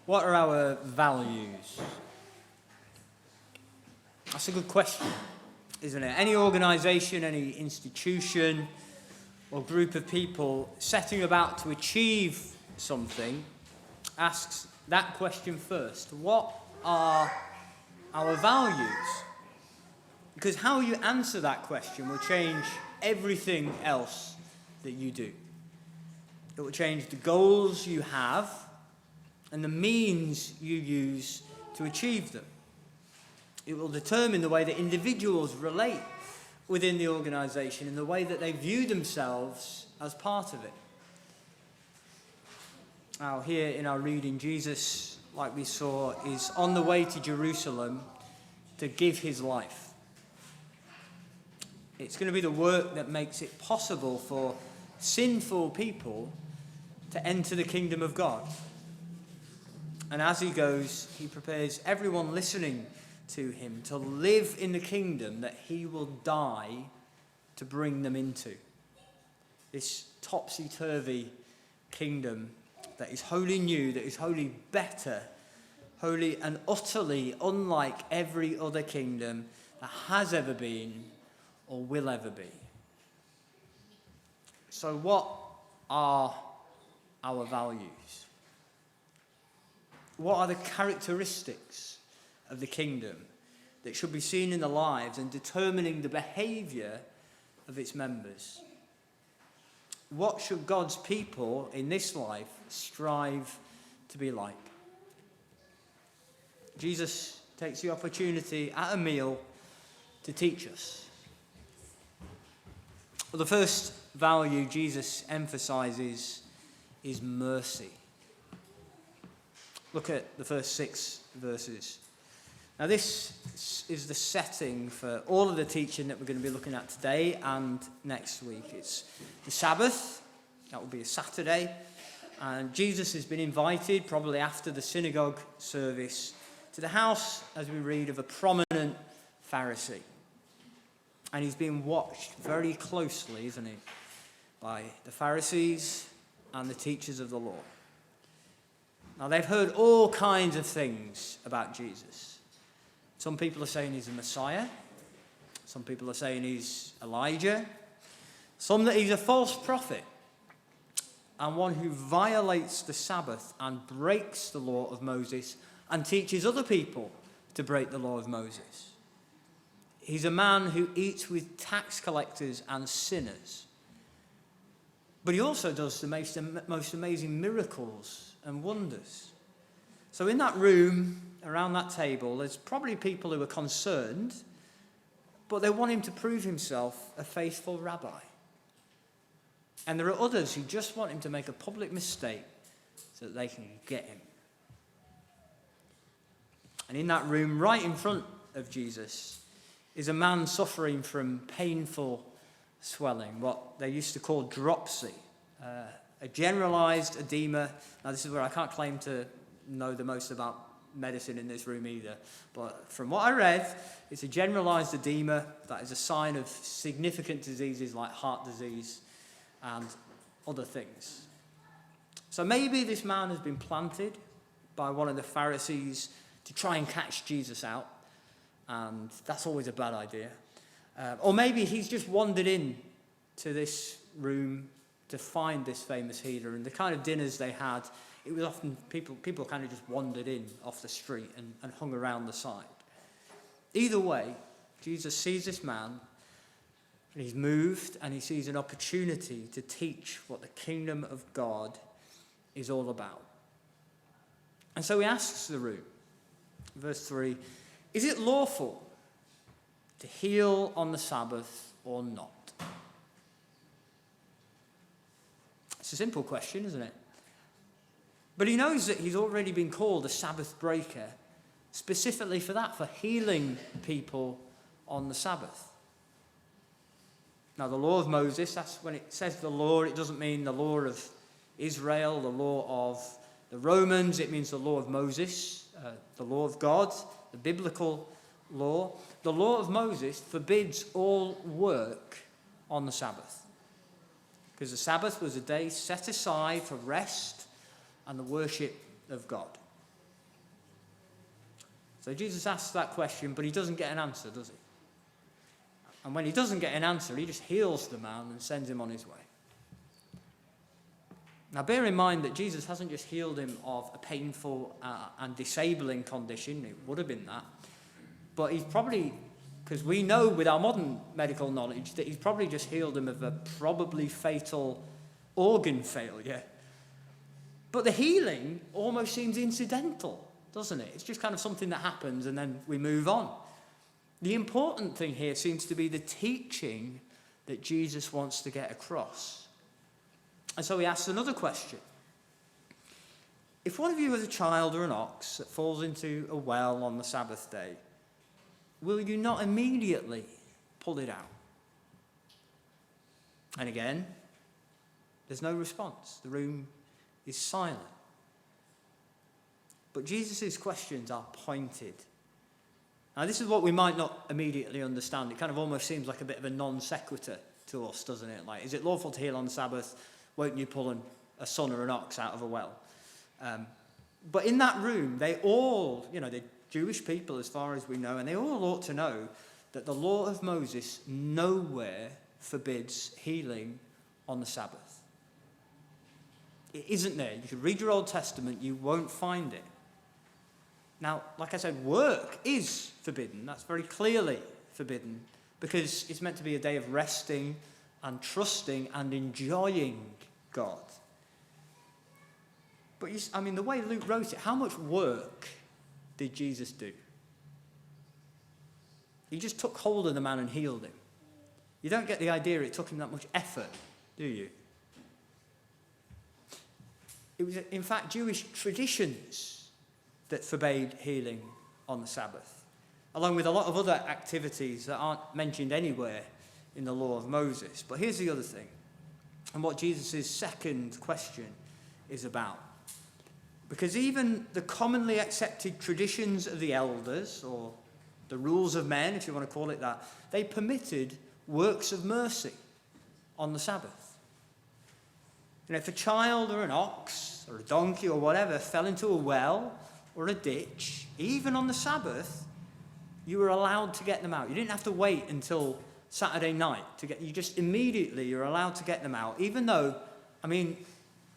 What are our values? That's a good question, isn't it? Any organisation, any institution or group of people setting about to achieve something asks that question first. What are our values? Because how you answer that question will change everything else that you do. It will change the goals you have and the means you use to achieve them. It will determine the way that individuals relate within the organisation and the way that they view themselves as part of it. Now, here in our reading, Jesus, like we saw, is on the way to Jerusalem to give his life. It's going to be the work that makes it possible for sinful people to enter the kingdom of God. And as he goes, he prepares everyone listening to him to live in the kingdom that he will die to bring them into. This topsy-turvy kingdom that is wholly new, that is wholly better, wholly and utterly unlike every other kingdom that has ever been or will ever be. So what are our values? What are the characteristics of the kingdom that should be seen in the lives and determining the behaviour of its members? What should God's people in this life strive to be like? Jesus takes the opportunity at a meal to teach us. Well, the first value Jesus emphasises is mercy. Look at the first 6 verses. Now, this is the setting for all of the teaching that we're going to be looking at today and next week. It's the Sabbath. That will be a Saturday. And Jesus has been invited, probably after the synagogue service, to the house, as we read, of a prominent Pharisee. And he's being watched very closely, isn't he, by the Pharisees and the teachers of the law. Now, they've heard all kinds of things about Jesus. Some people are saying he's a Messiah. Some people are saying he's Elijah. Some that he's a false prophet and one who violates the Sabbath and breaks the law of Moses and teaches other people to break the law of Moses. He's a man who eats with tax collectors and sinners. But he also does the most amazing miracles and wonders. So in that room, around that table, there's probably people who are concerned, but they want him to prove himself a faithful rabbi. And there are others who just want him to make a public mistake so that they can get him. And in that room, right in front of Jesus, is a man suffering from painful swelling, what they used to call dropsy, a generalized edema. Now, this is where I can't claim to know the most about medicine in this room either, but from what I read, it's a generalized edema that is a sign of significant diseases like heart disease and other things. So maybe this man has been planted by one of the Pharisees to try and catch Jesus out, and that's always a bad idea. Or maybe he's just wandered in to this room to find this famous healer, and the kind of dinners they had, it was often people kind of just wandered in off the street and hung around the side. Either way, Jesus sees this man, and he's moved, and he sees an opportunity to teach what the kingdom of God is all about. And so he asks the room, verse 3, is it lawful to heal on the Sabbath or not? It's a simple question, isn't it? But he knows that he's already been called a Sabbath breaker, specifically for that, for healing people on the Sabbath. Now, the law of Moses, that's when it says the law, it doesn't mean the law of Israel, the law of the Romans, it means the law of Moses, the law of God, the biblical law. The law of Moses forbids all work on the Sabbath, because the Sabbath was a day set aside for rest and the worship of God. So Jesus asks that question, but he doesn't get an answer, does he? And when he doesn't get an answer, he just heals the man and sends him on his way. Now bear in mind that Jesus hasn't just healed him of a painful and disabling condition. It would have been that. But he's probably, because we know with our modern medical knowledge that he's probably just healed him of a probably fatal organ failure. But the healing almost seems incidental, doesn't it? It's just kind of something that happens and then we move on. The important thing here seems to be the teaching that Jesus wants to get across. And so he asks another question. If one of you has a child or an ox that falls into a well on the Sabbath day, will you not immediately pull it out? And again, there's no response. The room is silent. But Jesus' questions are pointed. Now, this is what we might not immediately understand. It kind of almost seems like a bit of a non sequitur to us, doesn't it? Like, is it lawful to heal on the Sabbath? Won't you pull a son or an ox out of a well? But in that room, they all, they're Jewish people as far as we know, and they all ought to know that the law of Moses nowhere forbids healing on the Sabbath. It isn't there. You can read your Old Testament, you won't find it. Now, like I said, work is forbidden. That's very clearly forbidden because it's meant to be a day of resting and trusting and enjoying God. But the way Luke wrote it, how much work did Jesus do? He just took hold of the man and healed him. You don't get the idea it took him that much effort, do you? It was, in fact, Jewish traditions that forbade healing on the Sabbath, along with a lot of other activities that aren't mentioned anywhere in the law of Moses. But here's the other thing, and what Jesus' second question is about. Because even the commonly accepted traditions of the elders, or the rules of men, if you want to call it that, they permitted works of mercy on the Sabbath. If a child or an ox or a donkey or whatever fell into a well or a ditch, even on the Sabbath, you were allowed to get them out. You didn't have to wait until Saturday night to get. You're allowed to get them out, even though, maybe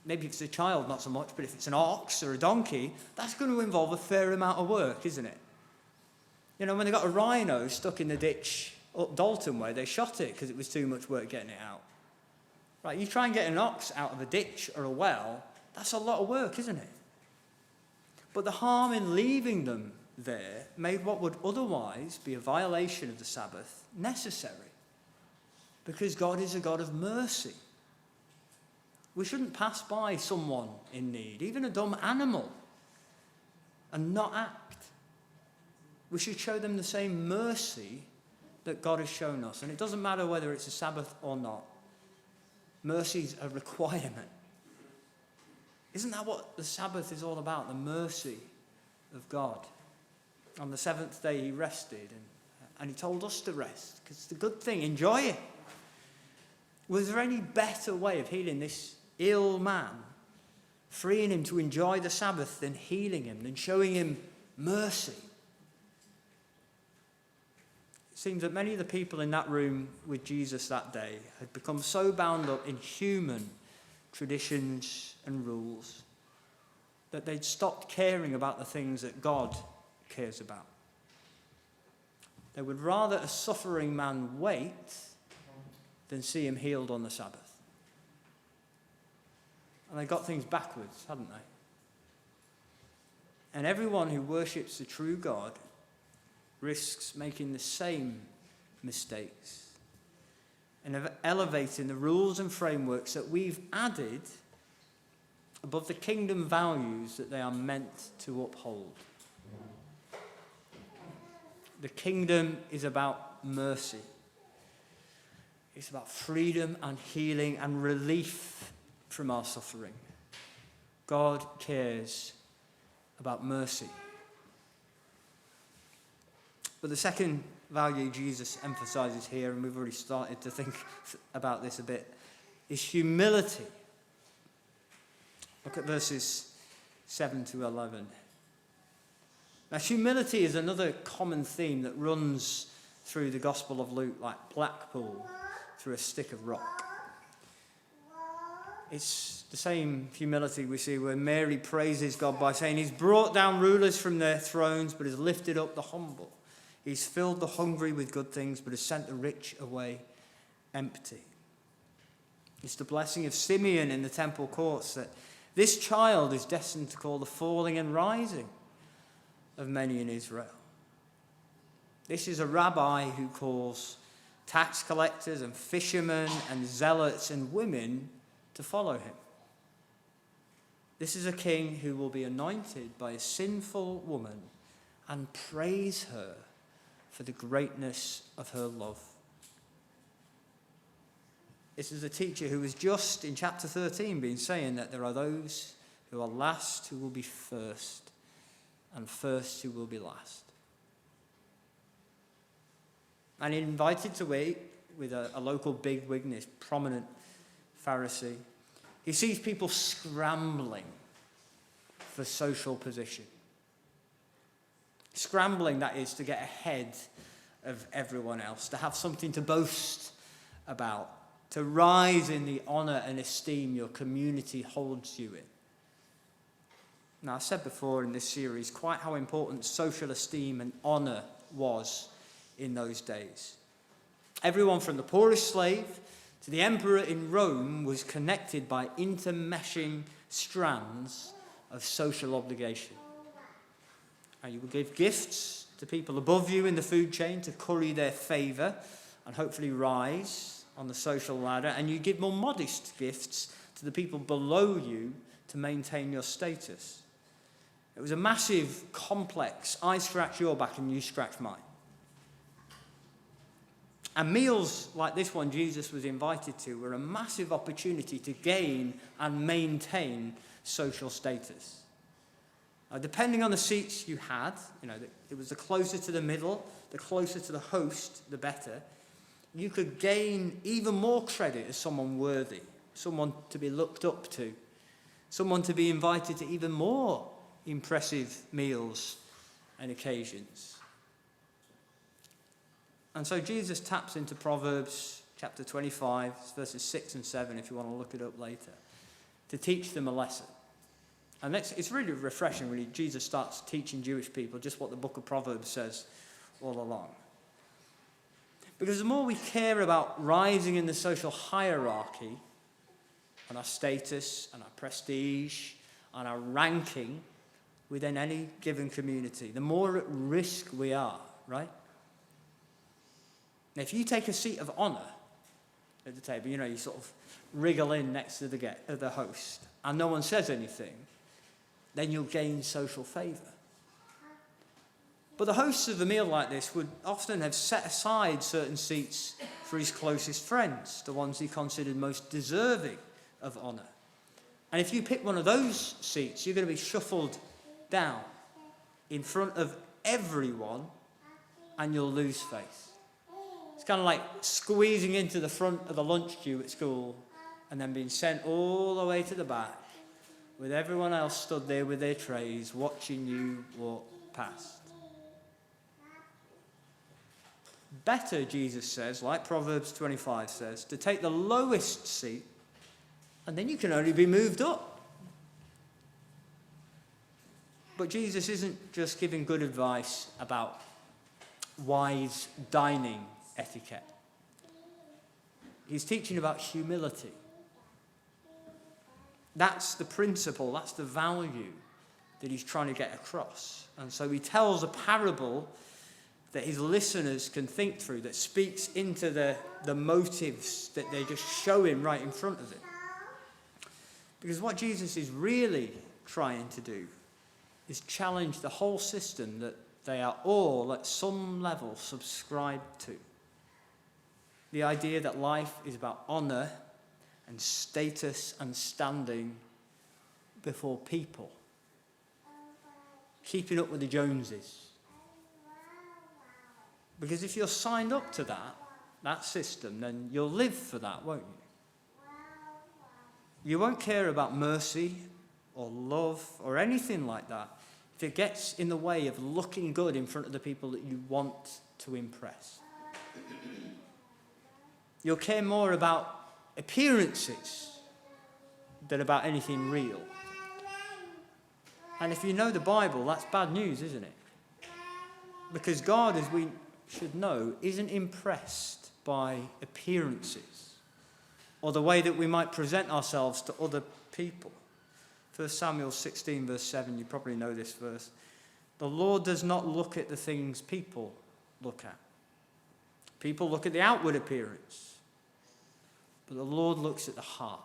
if it's a child, not so much, but if it's an ox or a donkey, that's going to involve a fair amount of work, isn't it? When they got a rhino stuck in the ditch up Dalton way, they shot it because it was too much work getting it out. Right, you try and get an ox out of a ditch or a well, that's a lot of work, isn't it? But the harm in leaving them there made what would otherwise be a violation of the Sabbath necessary, because God is a God of mercy. We shouldn't pass by someone in need, even a dumb animal, and not act. We should show them the same mercy that God has shown us. And it doesn't matter whether it's a Sabbath or not. Mercy's a requirement. Isn't that what the Sabbath is all about? The mercy of God. On the seventh day he rested, and he told us to rest, because it's a good thing. Enjoy it. Was there any better way of healing this ill man, freeing him to enjoy the Sabbath, than healing him, than showing him mercy? It seems that many of the people in that room with Jesus that day had become so bound up in human traditions and rules that they'd stopped caring about the things that God cares about. They would rather a suffering man wait than see him healed on the Sabbath. And they got things backwards, hadn't they? And everyone who worships the true God risks making the same mistakes and of elevating the rules and frameworks that we've added above the kingdom values that they are meant to uphold. The kingdom is about mercy. It's about freedom and healing and relief from our suffering. God cares about mercy. But the second value Jesus emphasizes here, and we've already started to think about this a bit, is humility. Look at verses 7 to 11. Now, humility is another common theme that runs through the Gospel of Luke like Blackpool through a stick of rock. It's the same humility we see where Mary praises God by saying he's brought down rulers from their thrones but has lifted up the humble. He's filled the hungry with good things but has sent the rich away empty. It's the blessing of Simeon in the temple courts that this child is destined to call the falling and rising of many in Israel. This is a rabbi who calls tax collectors and fishermen and zealots and women to follow him. This is a king who will be anointed by a sinful woman and praise her for the greatness of her love. This is a teacher who was just in chapter 13 been saying that there are those who are last who will be first, and first who will be last. And he invited to eat with a local bigwig, this prominent Pharisee. He sees people scrambling for social position. Scrambling, that is, to get ahead of everyone else, to have something to boast about, to rise in the honour and esteem your community holds you in. Now, I've said before in this series quite how important social esteem and honour was in those days. Everyone from the poorest slave to the emperor in Rome was connected by intermeshing strands of social obligation. And you would give gifts to people above you in the food chain to curry their favour and hopefully rise on the social ladder, and you give more modest gifts to the people below you to maintain your status. It was a massive, complex, I scratch your back and you scratch mine. And meals like this one Jesus was invited to were a massive opportunity to gain and maintain social status. Depending on the seats you had, it was the closer to the middle, the closer to the host, the better. You could gain even more credit as someone worthy, someone to be looked up to, someone to be invited to even more impressive meals and occasions. And so Jesus taps into Proverbs chapter 25, verses 6 and 7, if you want to look it up later, to teach them a lesson. And it's really refreshing, really. Jesus starts teaching Jewish people just what the book of Proverbs says all along. Because the more we care about rising in the social hierarchy, and our status, and our prestige, and our ranking within any given community, the more at risk we are, right? Now, if you take a seat of honour at the table, you sort of wriggle in next to the host, and no one says anything, then you'll gain social favour. But the hosts of a meal like this would often have set aside certain seats for his closest friends, the ones he considered most deserving of honour. And if you pick one of those seats, you're going to be shuffled down in front of everyone, and you'll lose face. It's kind of like squeezing into the front of the lunch queue at school and then being sent all the way to the back with everyone else stood there with their trays watching you walk past. Better, Jesus says, like Proverbs 25 says, to take the lowest seat, and then you can only be moved up. But Jesus isn't just giving good advice about wise dining etiquette. He's teaching about humility. That's the principle, that's the value that he's trying to get across. And so he tells a parable that his listeners can think through, that speaks into the motives that they're just showing right in front of them. Because what Jesus is really trying to do is challenge the whole system that they are all at some level subscribed to. The idea that life is about honour and status and standing before people. Keeping up with the Joneses. Because if you're signed up to that system, then you'll live for that, won't you? You won't care about mercy or love or anything like that if it gets in the way of looking good in front of the people that you want to impress. You'll care more about appearances than about anything real. And if you know the Bible, that's bad news, isn't it? Because God, as we should know, isn't impressed by appearances or the way that we might present ourselves to other people. 1 Samuel 16 verse 7, you probably know this verse. The Lord does not look at the things people look at. People look at the outward appearance, but the Lord looks at the heart.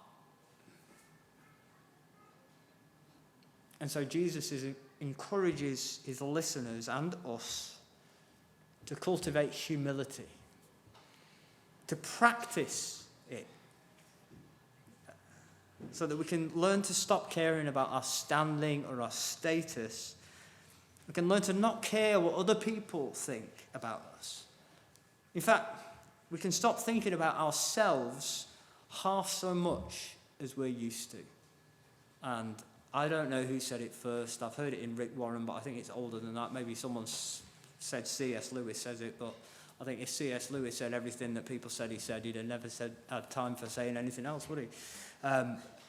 And so Jesus encourages his listeners and us to cultivate humility, to practice it, so that we can learn to stop caring about our standing or our status. We can learn to not care what other people think about us. In fact, we can stop thinking about ourselves half so much as we're used to. And I don't know who said it first. I've heard it in Rick Warren, but I think it's older than that. Maybe someone said C.S. Lewis says it, but I think if C.S. Lewis said everything that people said he said, he'd have never had time for saying anything else, would he?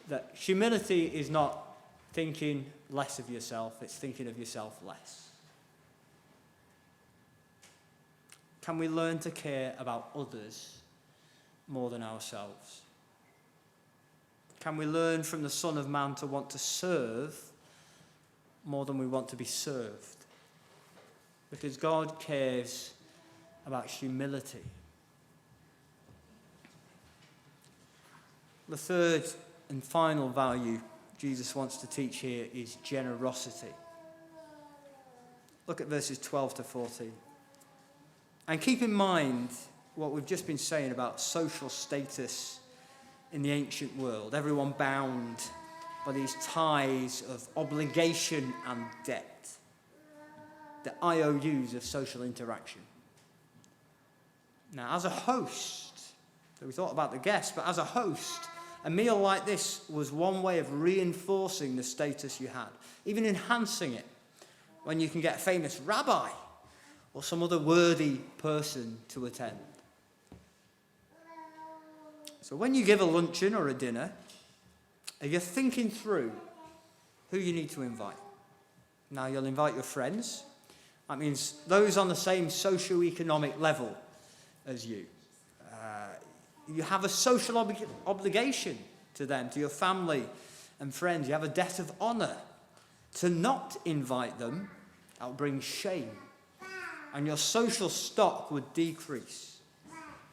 That humility is not thinking less of yourself, it's thinking of yourself less. Can we learn to care about others more than ourselves? Can we learn from the Son of Man to want to serve more than we want to be served? Because God cares about humility. The third and final value Jesus wants to teach here is generosity. Look at verses 12 to 14. And keep in mind what we've just been saying about social status in the ancient world. Everyone bound by these ties of obligation and debt. The IOUs of social interaction. Now, as a host, so we thought about the guest, but as a host, a meal like this was one way of reinforcing the status you had, even enhancing it, when you can get a famous rabbi or some other worthy person to attend. So when you give a luncheon or a dinner, are you thinking through who you need to invite? Now, you'll invite your friends. That means those on the same socio-economic level as you. You have a social obligation to them, to your family and friends. You have a debt of honour. To not invite them, that will bring shame. And your social stock would decrease.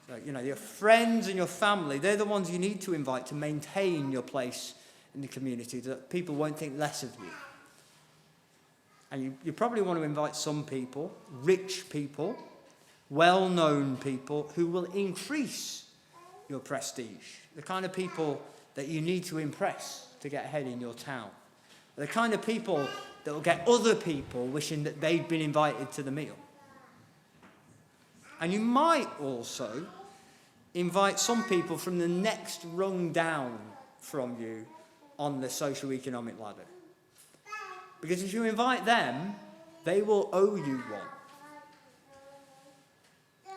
So, your friends and your family, they're the ones you need to invite to maintain your place in the community, that people won't think less of you. And you probably want to invite some people, rich people, well-known people who will increase your prestige. The kind of people that you need to impress to get ahead in your town. The kind of people that will get other people wishing that they'd been invited to the meal. And you might also invite some people from the next rung down from you on the socio-economic ladder. Because if you invite them, they will owe you one.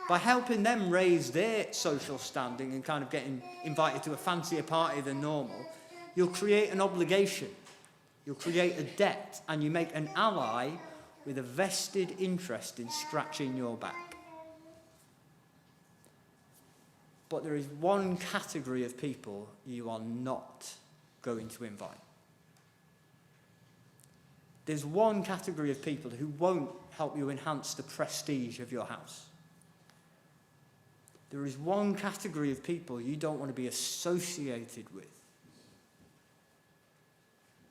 By helping them raise their social standing and kind of getting invited to a fancier party than normal, you'll create an obligation. You'll create a debt, and you make an ally with a vested interest in scratching your back. But there is one category of people you are not going to invite. There's one category of people who won't help you enhance the prestige of your house. There is one category of people you don't want to be associated with.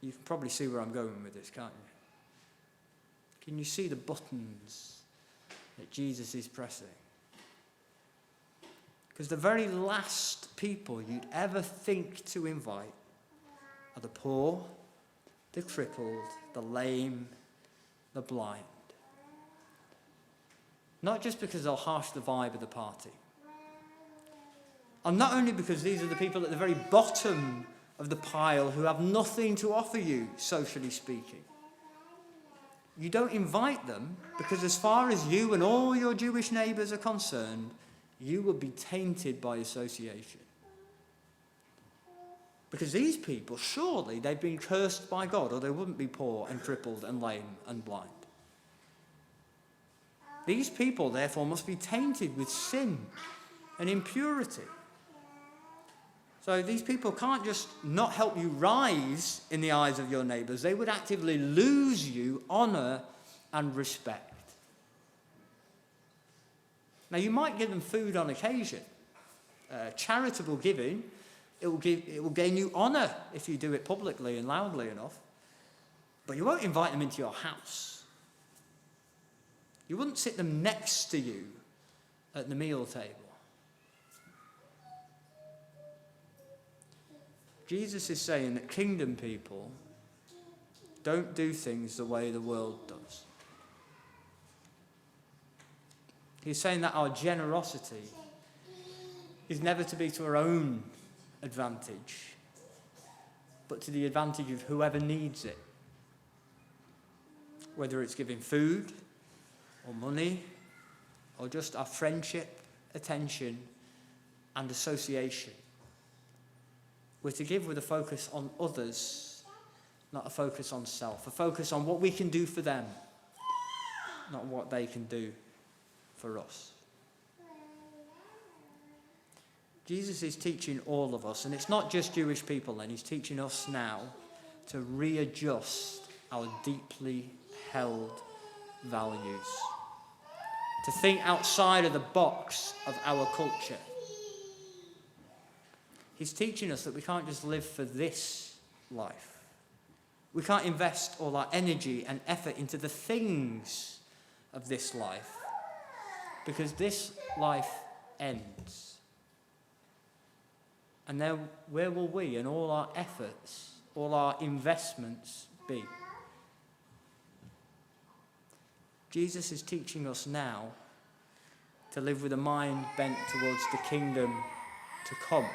You can probably see where I'm going with this, can't you? Can you see the buttons that Jesus is pressing? Because the very last people you'd ever think to invite are the poor, the crippled, the lame, the blind. Not just because they'll harsh the vibe of the party. And not only because these are the people at the very bottom of the pile who have nothing to offer you, socially speaking. you don't invite them, because as far as you and all your Jewish neighbours are concerned, you will be tainted by association. Because these people, surely they've been cursed by God, or they wouldn't be poor and crippled and lame and blind. These people, therefore, must be tainted with sin and impurity. So these people can't just not help you rise in the eyes of your neighbours. They would actively lose you honour and respect. Now, you might give them food on occasion. Charitable giving, it will gain you honour if you do it publicly and loudly enough. But you won't invite them into your house. You wouldn't sit them next to you at the meal table. Jesus is saying that kingdom people don't do things the way the world does. He's saying that our generosity is never to be to our own advantage, but to the advantage of whoever needs it. Whether it's giving food or money or just our friendship, attention and association. We're to give with a focus on others, not a focus on self. A focus on what we can do for them, not what they can do for us. Jesus is teaching all of us, and it's not just Jewish people then, he's teaching us now to readjust our deeply held values. To think outside of the box of our culture. He's teaching us that we can't just live for this life. We can't invest all our energy and effort into the things of this life, because this life ends. And then where will we and all our efforts, all our investments be? Jesus is teaching us now to live with a mind bent towards the kingdom to come.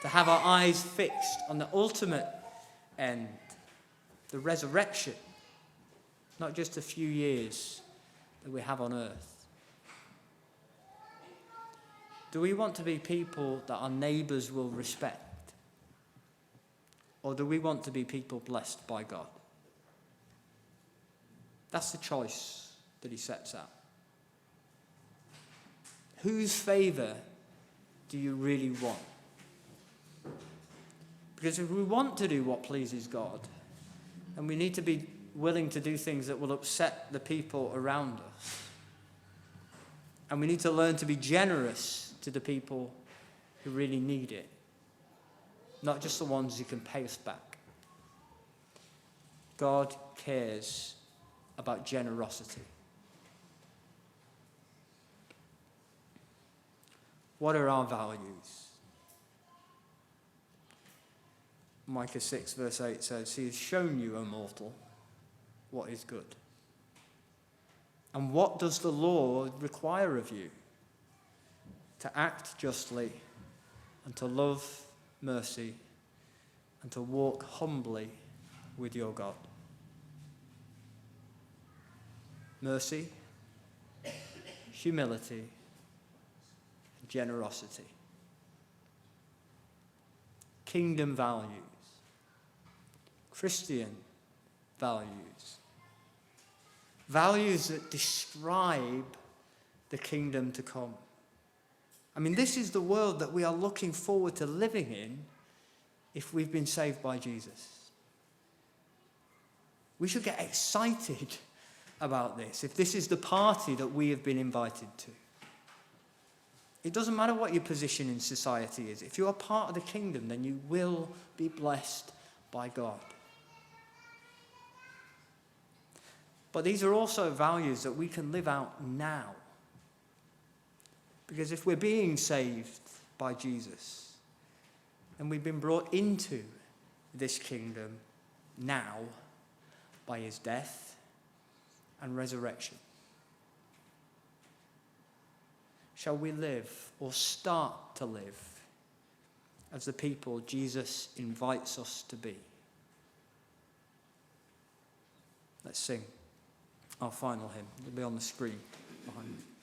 To have our eyes fixed on the ultimate end, the resurrection, not just a few years that we have on earth. Do we want to be people that our neighbours will respect? Or do we want to be people blessed by God? That's the choice that he sets out. Whose favour do you really want? Because if we want to do what pleases God, then we need to be willing to do things that will upset the people around us. And we need to learn to be generous to the people who really need it, not just the ones who can pay us back. God cares about generosity. What are our values? Micah 6 verse 8 says, "He has shown you, O mortal, what is good. And what does the Lord require of you? To act justly, and to love mercy, and to walk humbly with your God." Mercy, humility, generosity. Kingdom values. Christian values. Values that describe the kingdom to come. I mean, this is the world that we are looking forward to living in if we've been saved by Jesus. We should get excited about this if this is the party that we have been invited to. It doesn't matter what your position in society is. If you are part of the kingdom, then you will be blessed by God. But these are also values that we can live out now. Because if we're being saved by Jesus, then we've been brought into this kingdom now by his death and resurrection. Shall we live, or start to live, as the people Jesus invites us to be? Let's sing our final hymn. It'll be on the screen behind me.